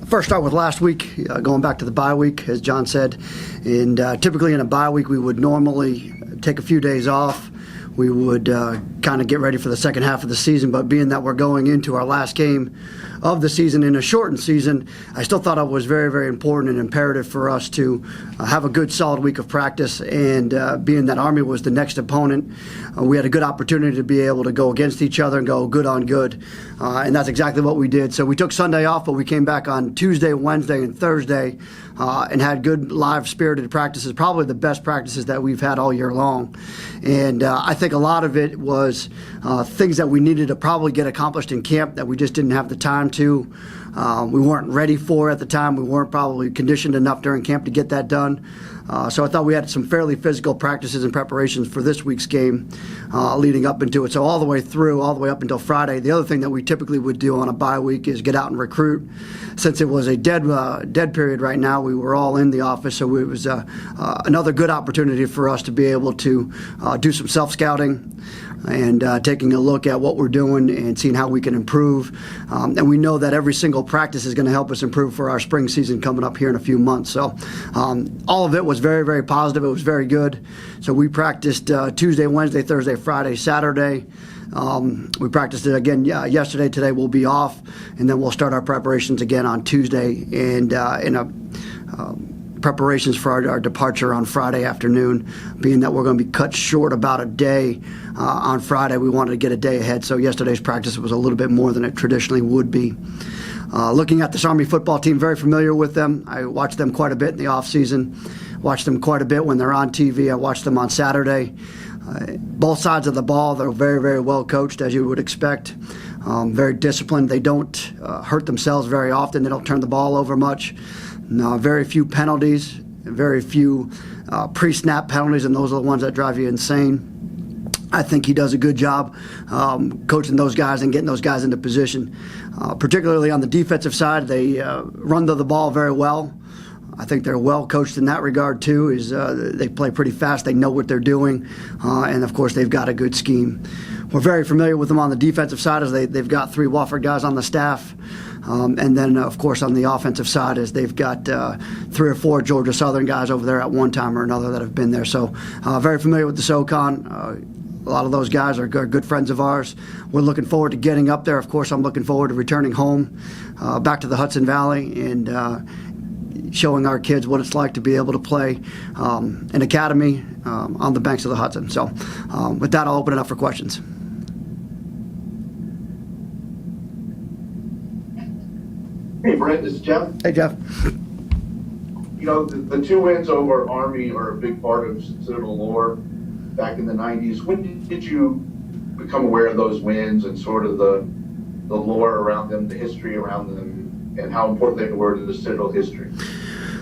First, start with last week, going back to the bye week, as John said. And typically in a bye week, we would normally take a few days off. We would kind of get ready for the second half of the season, but being that we're going into our last game of the season in a shortened season, I still thought it was very, very important and imperative for us to have a good, solid week of practice. And being that Army was the next opponent, we had a good opportunity to be able to go against each other and go good on good. And that's exactly what we did. So we took Sunday off, but we came back on Tuesday, Wednesday, and Thursday and had good, live, spirited practices, probably the best practices that we've had all year long. And I think a lot of it was things that we needed to probably get accomplished in camp that we just didn't have the time to. We weren't ready for at the time. We weren't probably conditioned enough during camp to get that done. So I thought we had some fairly physical practices and preparations for this week's game leading up into it. So all the way through, all the way up until Friday. The other thing that we typically would do on a bye week is get out and recruit. Since it was a dead period right now, we were all in the office, so it was another good opportunity for us to be able to do some self-scouting and taking a look at what we're doing and seeing how we can improve. And we know that every single practice is going to help us improve for our spring season coming up here in a few months. So all of it was very, very positive. It was very good. So we practiced Tuesday, Wednesday, Thursday, Friday, Saturday. We practiced it again yesterday. Today we'll be off, and then we'll start our preparations again on Tuesday and preparations for our departure on Friday afternoon. Being that we're going to be cut short about a day on Friday, we wanted to get a day ahead. So yesterday's practice was a little bit more than it traditionally would be. Looking at this Army football team, very familiar with them. I watch them quite a bit in the off season. Watch them quite a bit when they're on TV. I watch them on Saturday. Both sides of the ball, they're very, very well coached, as you would expect. Very disciplined. They don't hurt themselves very often. They don't turn the ball over much. Very few penalties, very few pre-snap penalties, and those are the ones that drive you insane. I think he does a good job coaching those guys and getting those guys into position. Particularly on the defensive side, they run to the ball very well. I think they're well coached in that regard too. They play pretty fast. They know what they're doing, and of course they've got a good scheme. We're very familiar with them on the defensive side, as they've got 3 Wofford guys on the staff, and then of course on the offensive side, as they've got 3 or 4 Georgia Southern guys over there at one time or another that have been there. So very familiar with the SoCon. A lot of those guys are good friends of ours. We're looking forward to getting up there. Of course, I'm looking forward to returning home, back to the Hudson Valley, and showing our kids what it's like to be able to play an academy on the banks of the Hudson. So with that, I'll open it up for questions. Hey, Brent, this is Jeff. Hey, Jeff. You know, the 2 wins over Army are a big part of Citadel lore back in the 90s. When did you become aware of those wins and sort of the lore around them, the history around them, and how important they were to the Citadel history?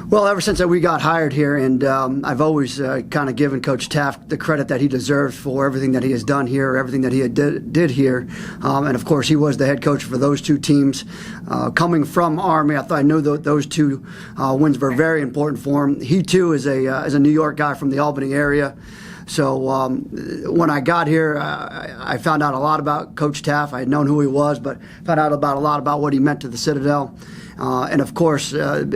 Well, ever since we got hired here, and I've always kind of given Coach Taft the credit that he deserves for everything that he has done here, everything that he did here. And, of course, he was the head coach for those 2 teams. Coming from Army, I knew those 2 wins were very important for him. He, too, is a New York guy from the Albany area. So when I got here, I found out a lot about Coach Taft. I had known who he was, but found out a lot about what he meant to the Citadel. And, of course,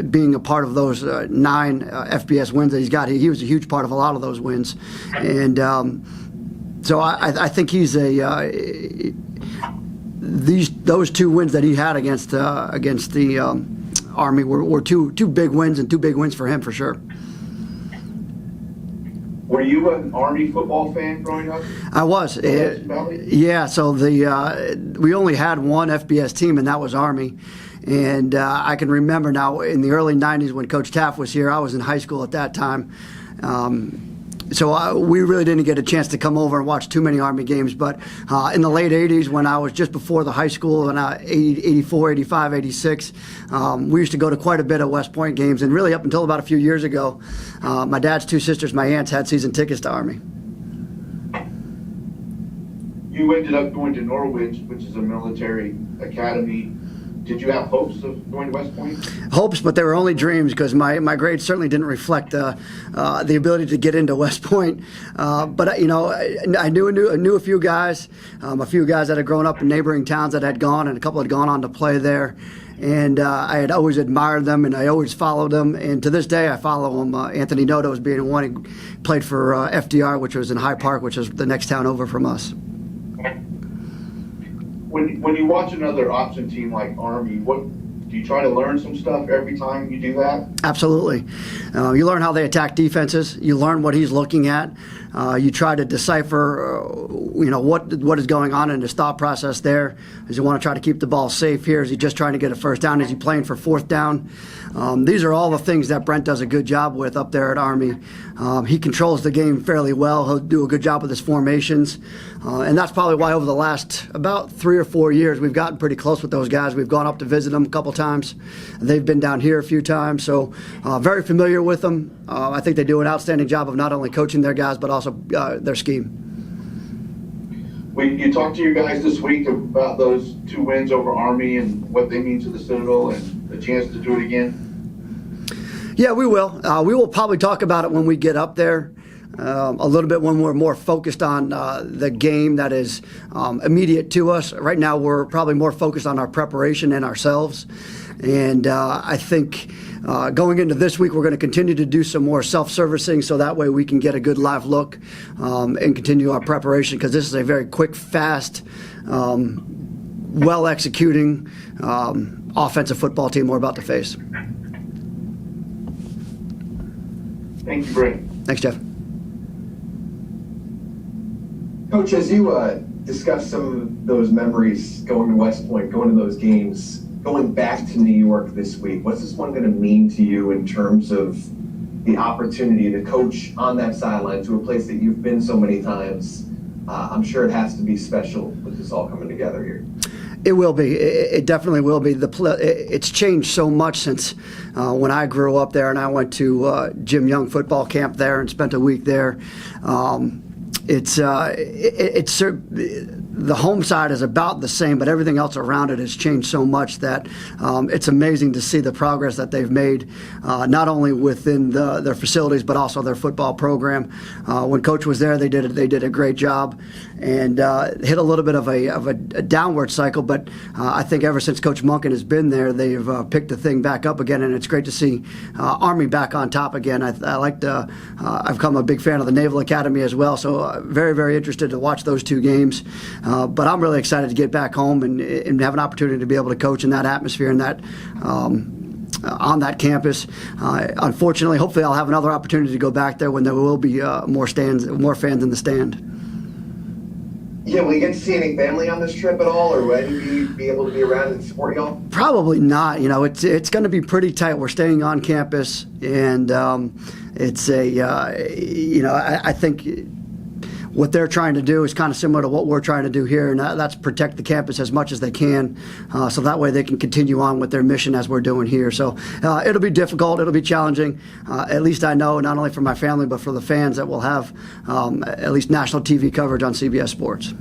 being a part of those 9 FBS wins that he's got, he was a huge part of a lot of those wins. And so I think he's those 2 wins that he had against the Army were two big wins, and 2 big wins for him for sure. Were you an Army football fan growing up? I was. Yeah, so we only had one FBS team, and that was Army. And I can remember now in the early 90s when Coach Taft was here, I was in high school at that time. So we really didn't get a chance to come over and watch too many Army games. But in the late 80s, when I was just before the high school, in 84, 85, 86, we used to go to quite a bit of West Point games. And really up until about a few years ago, my dad's 2 sisters, my aunts, had season tickets to Army. You ended up going to Norwich, which is a military academy. Did you have hopes of going to West Point? Hopes, but they were only dreams, because my grades certainly didn't reflect the ability to get into West Point. But I knew a few guys that had grown up in neighboring towns that had gone, and a couple had gone on to play there. and I had always admired them, and I always followed them. And to this day, I follow them. Anthony Noto as being one. He played for FDR, which was in Hyde Park, which is the next town over from us. When you watch another option team like Army, do you try to learn some stuff every time you do that? Absolutely. You learn how they attack defenses. You learn what he's looking at. You try to decipher, what is going on in his thought process there. Does he want to try to keep the ball safe here? Is he just trying to get a first down? Is he playing for fourth down? These are all the things that Brent does a good job with up there at Army. He controls the game fairly well. He'll do a good job with his formations. And that's probably why over the last about 3 or 4 years, we've gotten pretty close with those guys. We've gone up to visit them a couple times. They've been down here a few times. So very familiar with them. I think they do an outstanding job of not only coaching their guys, but also their scheme. You talked to your guys this week about those 2 wins over Army and what they mean to the Citadel and the chance to do it again? Yeah, we will. We will probably talk about it when we get up there. A little bit when we're more focused on the game that is immediate to us. Right now, we're probably more focused on our preparation and ourselves. And I think going into this week, we're going to continue to do some more self-servicing so that way we can get a good live look and continue our preparation, because this is a very quick, fast, well-executing offensive football team we're about to face. Thank you, Brent. Thanks, Jeff. Coach, as you discuss some of those memories going to West Point, going to those games, going back to New York this week, what's this one going to mean to you in terms of the opportunity to coach on that sideline to a place that you've been so many times? I'm sure it has to be special with this all coming together here. It will be. It definitely will be. It's changed so much since when I grew up there, and I went to Jim Young football camp there and spent a week there. The home side is about the same, but everything else around it has changed so much that it's amazing to see the progress that they've made, not only within their facilities but also their football program. When Coach was there, they did a great job, and hit a little bit of a downward cycle. But I think ever since Coach Monken has been there, they've picked the thing back up again, and it's great to see Army back on top again. I've become a big fan of the Naval Academy as well, so very, very interested to watch those 2 games. But I'm really excited to get back home and have an opportunity to be able to coach in that atmosphere and that on that campus. Unfortunately, hopefully I'll have another opportunity to go back there when there will be more fans in the stand. Yeah, will you get to see any family on this trip at all, or will you be able to be around and support y'all? Probably not. It's going to be pretty tight. We're staying on campus, and it's I think what they're trying to do is kind of similar to what we're trying to do here, and that's protect the campus as much as they can, so that way they can continue on with their mission as we're doing here. So it'll be difficult, it'll be challenging. At least I know, not only for my family, but for the fans, that we'll have at least national TV coverage on CBS Sports.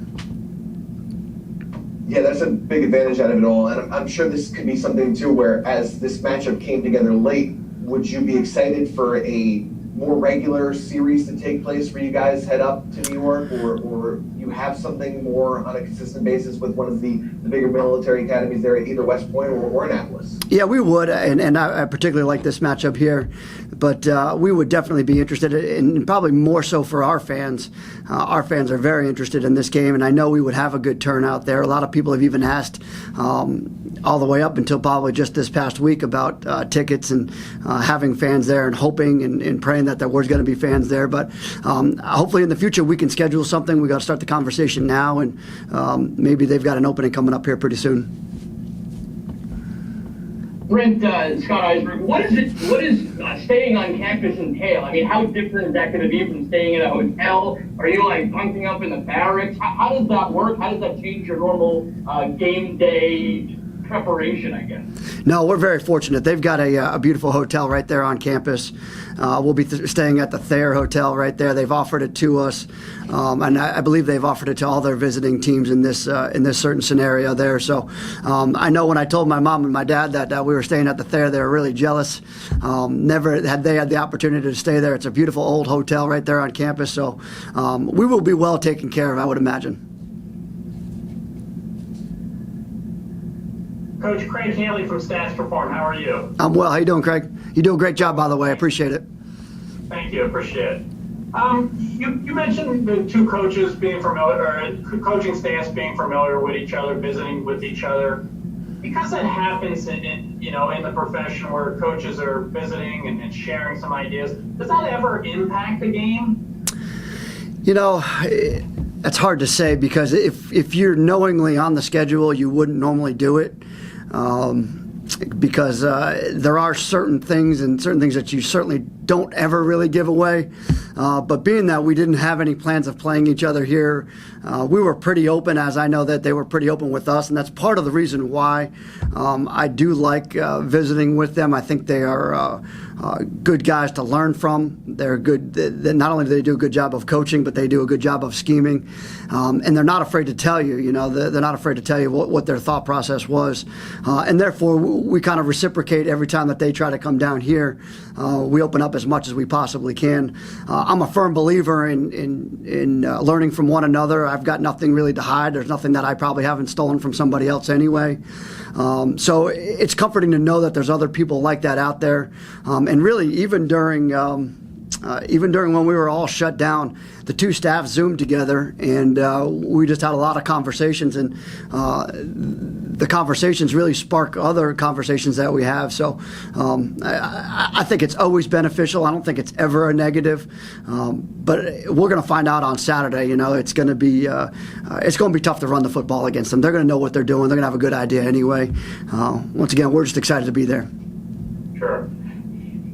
Yeah, that's a big advantage out of it all, and I'm sure this could be something too where, as this matchup came together late, would you be excited for a more regular series to take place where you guys head up to New York, or you have something more on a consistent basis with one of the bigger military academies there at either West Point or Annapolis? Yeah, we would, and I particularly like this matchup here, but we would definitely be interested, and probably more so for our fans. Our fans are very interested in this game, and I know we would have a good turnout there. A lot of people have even asked all the way up until probably just this past week about tickets and having fans there, and hoping and praying that there was going to be fans there. But hopefully in the future we can schedule something. We got to start the conversation now, and maybe they've got an opening coming up here pretty soon. Brent, Scott Eisberg, what is staying on campus entail? I mean, how different is that going to be from staying in a hotel? Are you like bunking up in the barracks? How does that work? How does that change your normal game day preparation, I guess? No, we're very fortunate. They've got a beautiful hotel right there on campus. We'll be staying at the Thayer Hotel right there. They've offered it to us, and I believe they've offered it to all their visiting teams in this certain scenario there. So I know when I told my mom and my dad that we were staying at the Thayer, they were really jealous. Never had they had the opportunity to stay there. It's a beautiful old hotel right there on campus. So we will be well taken care of, I would imagine. Coach Craig Hanley from Stats Perform. How are you? I'm well. How you doing, Craig? You do a great job, by the way. I appreciate it. Thank you. Appreciate it. You mentioned the two coaches being familiar, or coaching staffs being familiar with each other, visiting with each other. Because that happens in the profession where coaches are visiting and sharing some ideas, does that ever impact the game? That's hard to say because if you're knowingly on the schedule, you wouldn't normally do it. Because there are certain things that you certainly don't ever really give away. But being that we didn't have any plans of playing each other here, we were pretty open, as I know that they were pretty open with us, and that's part of the reason why I do like visiting with them. I think they are good guys to learn from. They're good. Not only do they do a good job of coaching, but they do a good job of scheming, and they're not afraid to tell you. They're not afraid to tell you what their thought process was, and therefore we kind of reciprocate every time that they try to come down here. We open up as much as we possibly can. I'm a firm believer in learning from one another. I've got nothing really to hide. There's nothing that I probably haven't stolen from somebody else anyway. So it's comforting to know that there's other people like that out there. And really, even during when we were all shut down, the two staffs Zoomed together, and we just had a lot of conversations, and the conversations really spark other conversations that we have. So I think it's always beneficial. I don't think it's ever a negative. But we're going to find out on Saturday. It's going to be tough to run the football against them. They're going to know what they're doing. They're going to have a good idea anyway. Once again, we're just excited to be there. Sure.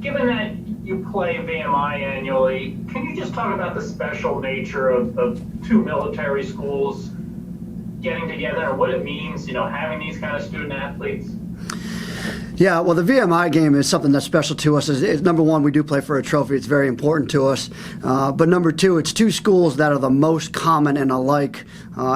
Given that you play VMI annually, can you just talk about the special nature of two military schools getting together and what it means, having these kind of student athletes? Yeah, well, the VMI game is something that's special to us. It's number one, we do play for a trophy. It's very important to us. But number two, it's two schools that are the most common and alike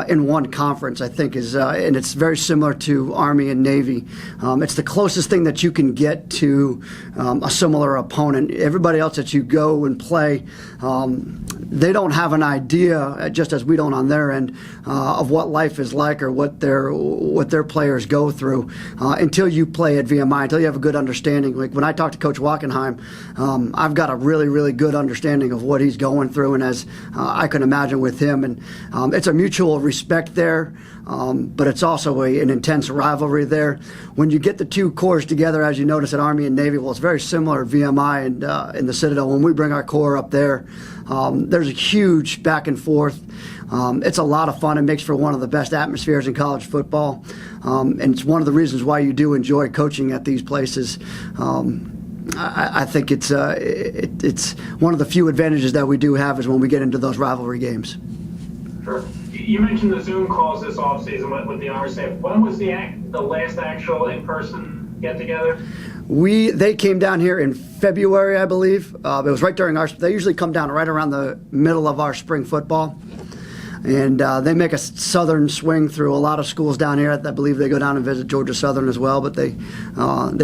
in one conference, I think, and it's very similar to Army and Navy. It's the closest thing that you can get to a similar opponent. Everybody else that you go and play, they don't have an idea, just as we don't on their end, of what life is like or what their players go through until you play at VMI, until you have a good understanding. Like when I talk to Coach Wackenheim, I've got a really, really good understanding of what he's going through, and as I can imagine with him. And it's a mutual respect there, but it's also an intense rivalry there. When you get the two corps together, as you notice at Army and Navy, well, it's very similar at VMI and in the Citadel. When we bring our corps up there, there's a huge back and forth. It's a lot of fun. It makes for one of the best atmospheres in college football, and it's one of the reasons why you do enjoy coaching at these places. I think it's one of the few advantages that we do have is when we get into those rivalry games. Sure. You mentioned the Zoom calls this offseason with the Army staff. When was the last actual in-person get-together? They came down here in February, I believe. It was right during they usually come down right around the middle of our spring football. And they make a southern swing through a lot of schools down here. I believe they go down and visit Georgia Southern as well, but they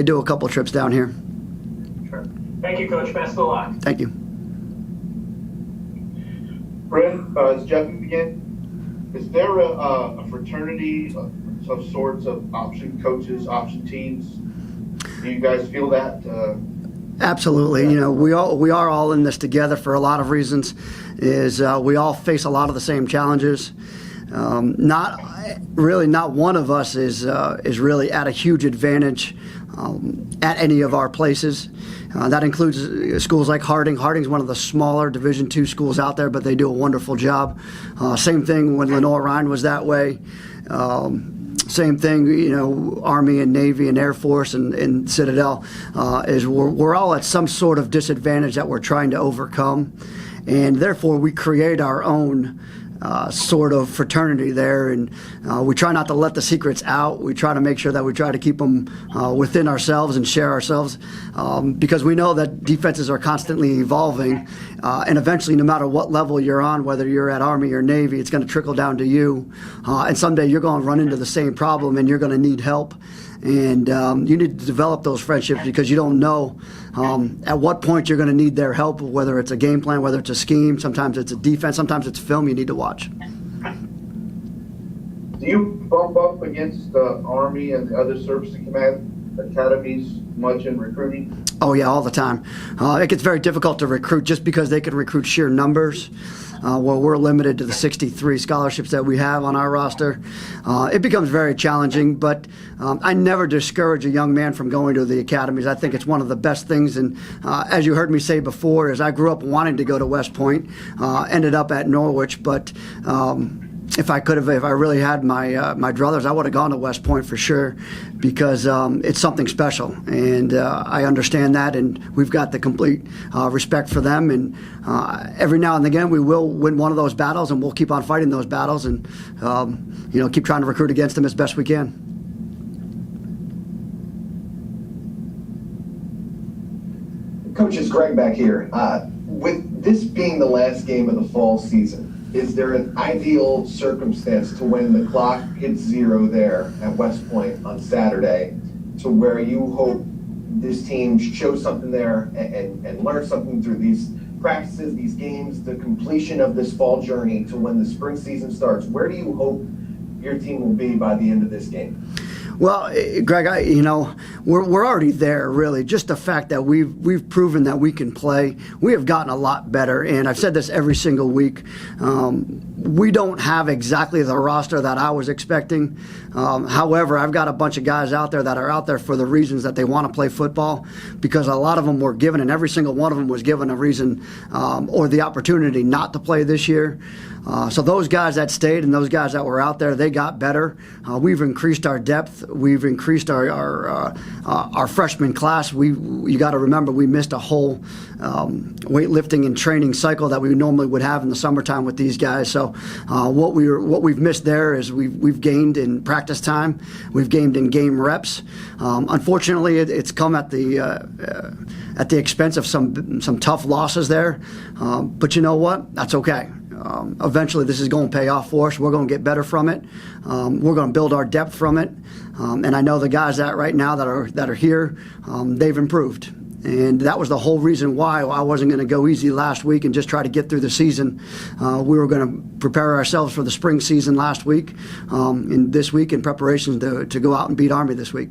do a couple trips down here. Sure. Thank you, Coach. Best of luck. Thank you. Bryn, it's Jeff again. Is there a fraternity of sorts of option coaches, option teams? Do you guys feel that? Absolutely. We are all in this together for a lot of reasons. We all face a lot of the same challenges. Not one of us is really at a huge advantage at any of our places. That includes schools like Harding. Harding's one of the smaller Division II schools out there, but they do a wonderful job. Same thing when Lenoir-Rhyne was that way. Same thing, Army and Navy and Air Force and Citadel, is we're all at some sort of disadvantage that we're trying to overcome. And therefore, we create our own sort of fraternity there, and we try not to let the secrets out. We try to make sure that we try to keep them within ourselves and share ourselves, because we know that defenses are constantly evolving, and eventually, no matter what level you're on, whether you're at Army or Navy, it's going to trickle down to you, and someday you're going to run into the same problem, and you're going to need help. And you need to develop those friendships because you don't know at what point you're going to need their help, whether it's a game plan, whether it's a scheme, sometimes it's a defense, sometimes it's film you need to watch. Do you bump up against the Army and the other service academies much in recruiting? Oh yeah, all the time. It gets very difficult to recruit just because they can recruit sheer numbers. Well, we're limited to the 63 scholarships that we have on our roster. It becomes very challenging, but I never discourage a young man from going to the academies. I think it's one of the best things, and as you heard me say before, is I grew up wanting to go to West Point, ended up at Norwich, but if I really had my druthers, I would have gone to West Point for sure, because it's something special, and I understand that, and we've got the complete respect for them. And every now and again, we will win one of those battles, and we'll keep on fighting those battles, and keep trying to recruit against them as best we can. Coach, it's Greg back here. With this being the last game of the fall season, is there an ideal circumstance to when the clock hits zero there at West Point on Saturday, to where you hope this team shows something there and learn something through these practices, these games, the completion of this fall journey to when the spring season starts? Where do you hope your team will be by the end of this game? Well, Greg, we're already there, really. Just the fact that we've proven that we can play. We have gotten a lot better, and I've said this every single week. We don't have exactly the roster that I was expecting. However, I've got a bunch of guys out there that are out there for the reasons that they want to play football, because a lot of them were given, and every single one of them was given a reason or the opportunity not to play this year. So those guys that stayed and those guys that were out there, they got better. We've increased our depth. We've increased our freshman class. You got to remember, we missed a whole weightlifting and training cycle that we normally would have in the summertime with these guys. So what we've missed there is we've gained in practice time. We've gained in game reps. Unfortunately, it's come at the expense of some tough losses there. But you know what? That's okay. Eventually, this is going to pay off for us. We're going to get better from it. We're going to build our depth from it. And I know the guys that right now that are here, they've improved. And that was the whole reason why I wasn't going to go easy last week and just try to get through the season. We were going to prepare ourselves for the spring season last week, and this week in preparation to go out and beat Army this week.